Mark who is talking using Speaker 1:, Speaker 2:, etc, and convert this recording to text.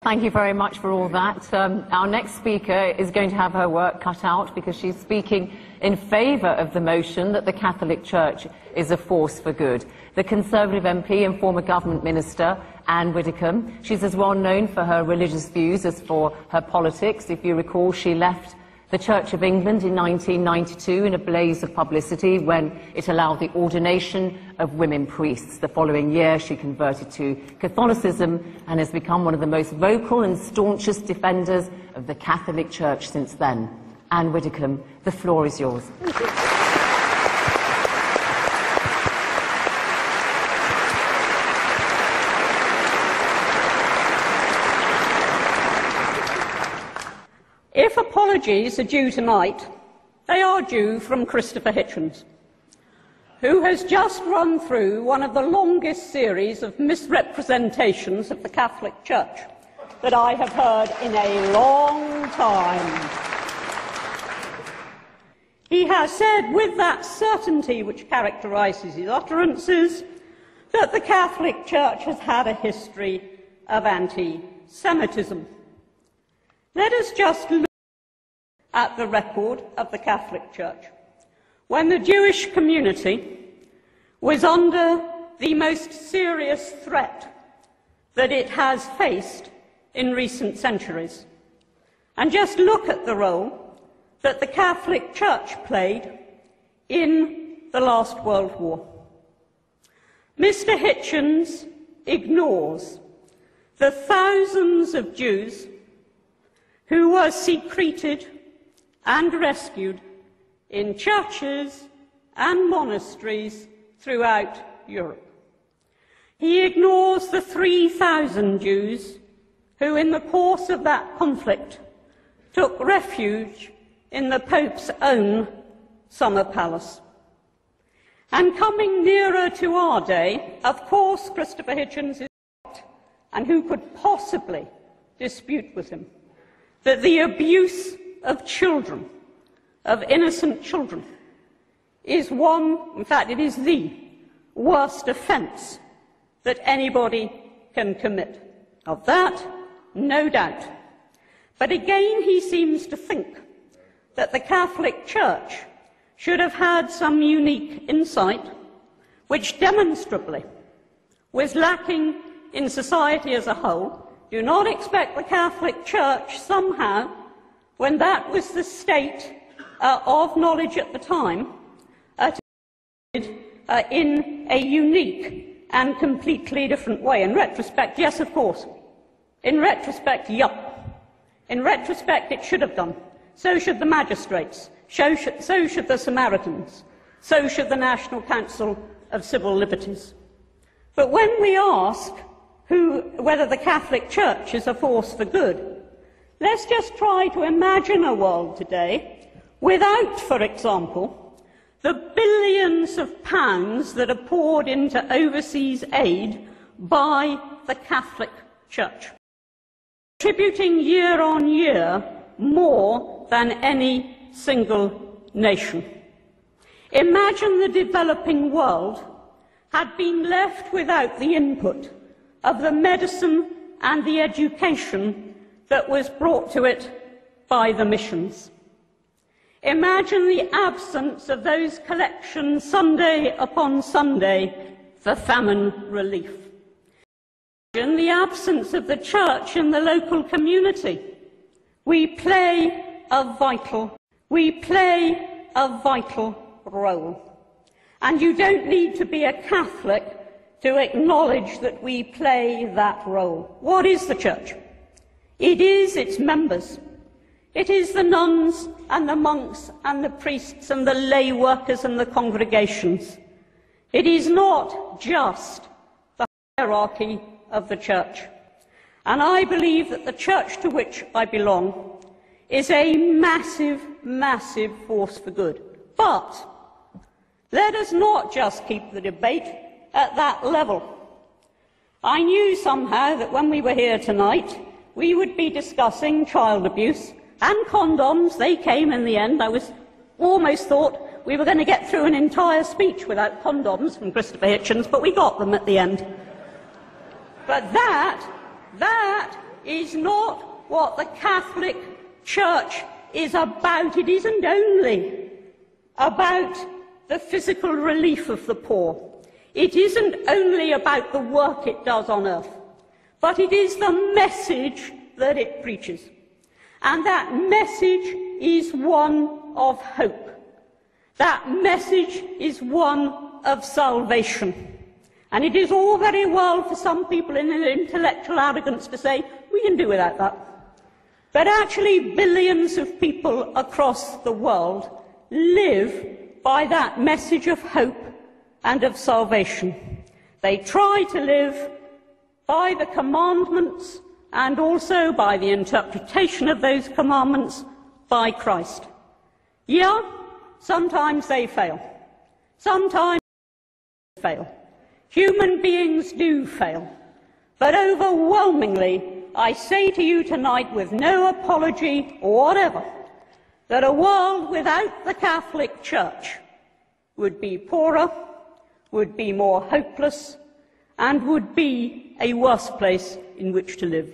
Speaker 1: Thank you very much for all that. Our next speaker is going to have her work cut out because she's speaking in favour of the motion that the Catholic Church is a force for good. The Conservative MP and former government minister, Anne Widdecombe, she's as well known for her religious views as for her politics. If you recall, she left the Church of England in 1992 in a blaze of publicity when it allowed the ordination of women priests. The following year she converted to Catholicism and has become one of the most vocal and staunchest defenders of the Catholic Church since then. Anne Widdecombe, the floor is yours.
Speaker 2: If apologies are due tonight, they are due from Christopher Hitchens, who has just run through one of the longest series of misrepresentations of the Catholic Church that I have heard in a long time. He has said with that certainty which characterises his utterances that the Catholic Church has had a history of anti-Semitism. Let us just look at the record of the Catholic Church. When the Jewish community was under the most serious threat that it has faced in recent centuries, and just look at the role that the Catholic Church played in the last World War. Mr. Hitchens ignores the thousands of Jews who were secreted and rescued in churches and monasteries throughout Europe. He ignores the 3,000 Jews who, in the course of that conflict, took refuge in the Pope's own summer palace. And coming nearer to our day, of course, Christopher Hitchens is right, and who could possibly dispute with him, that the abuse of children, of innocent children, is one, in fact it is the worst offence that anybody can commit. Of that, no doubt. But again he seems to think that the Catholic Church should have had some unique insight which demonstrably was lacking in society as a whole. Do not expect the Catholic Church somehow, when that was the state of knowledge at the time, in a unique and completely different way. In retrospect, yes, of course. In retrospect, yup. In retrospect, it should have done. So should the magistrates. So should the Samaritans. So should the National Council of Civil Liberties. But when we ask whether the Catholic Church is a force for good, let's just try to imagine a world today without, for example, the billions of pounds that are poured into overseas aid by the Catholic Church, contributing year on year more than any single nation. Imagine the developing world had been left without the input of the medicine and the education that was brought to it by the missions. Imagine the absence of those collections Sunday upon Sunday for famine relief. Imagine the absence of the church in the local community. We play a vital role. And you don't need to be a Catholic to acknowledge that we play that role. What is the church? It is its members. It is the nuns and the monks and the priests and the lay workers and the congregations. It is not just the hierarchy of the church. And I believe that the church to which I belong is a massive, massive force for good. But let us not just keep the debate at that level. I knew somehow that when we were here tonight, we would be discussing child abuse and condoms. They came in the end. I almost thought we were going to get through an entire speech without condoms from Christopher Hitchens, but we got them at the end. But that is not what the Catholic Church is about. It isn't only about the physical relief of the poor. It isn't only about the work it does on earth, but it is the message that it preaches. And that message is one of hope. That message is one of salvation. And it is all very well for some people in their intellectual arrogance to say, we can do without that. But actually, billions of people across the world live by that message of hope and of salvation. They try to live by the commandments and also by the interpretation of those commandments by Christ. Yeah, sometimes they fail. Sometimes they fail. Human beings do fail. But overwhelmingly, I say to you tonight with no apology or whatever, that a world without the Catholic Church would be poorer, would be more hopeless, and would be a worse place in which to live.